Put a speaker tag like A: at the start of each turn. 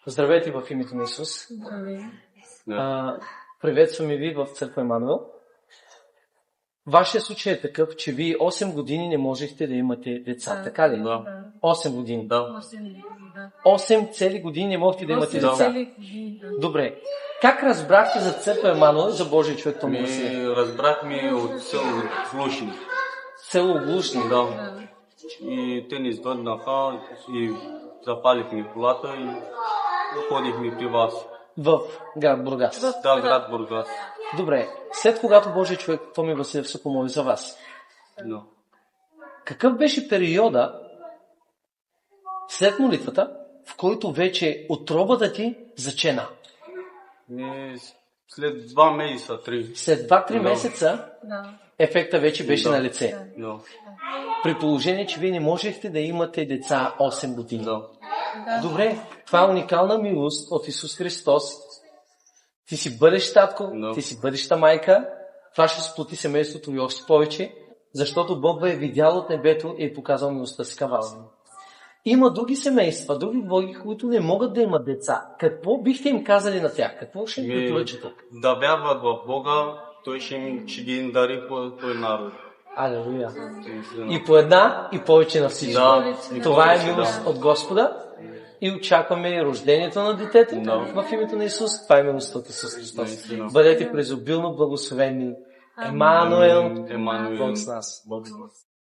A: Здравейте в името на Исус. Приветстваме ви в църква Емануел. Вашия случай е такъв, че вие 8 години не можехте да имате деца, така ли?
B: Да.
A: 8 години.
B: Да.
A: 8 цели години не можете да имате деца. Добре. Как разбрахте за църква Емануел, за Божия човек Томи Василев?
B: Разбрахме от село Глушин.
A: Село Глушни.
B: Да. И те ни извъднаха и запалихме колата и ходихме при вас.
A: В град Бургас.
B: Да, град Бургас.
A: Добре. След когато Божия човек Томи Василев се помоли за вас,
B: Да.
A: какъв беше периода след молитвата, в който вече отробата ти зачена?
B: И след 2 месеца, 3.
A: След 2-3
B: Да.
A: месеца ефекта вече беше на лице.
B: Да.
A: При положение, че вие не можехте да имате деца 8 години.
B: Да.
A: Добре, това е уникална милост от Исус Христос. Ти си бъдещ татко,
B: Да.
A: ти си бъдеща майка. Това ще сплоти семейството ви още повече, защото Бог е видял от небето и е показал милостта си към вас. Има други семейства, други боги, които не могат да имат деца. Какво бихте им казали на тях? Какво ще им препоръчате?
B: Да вярват в Бога, Той ще ги им дари по този народ.
A: Алелуя. И по една, и повече на всички.
B: Да.
A: Това е милост от Господа и очакваме рождението на детето
B: Да.
A: в името на Исус. Това е милостта от Исус Христос.
B: Наистина.
A: Бъдете презобилно благословени. Емануел,
B: Емануел.
A: Бог с нас.
B: Бог с нас.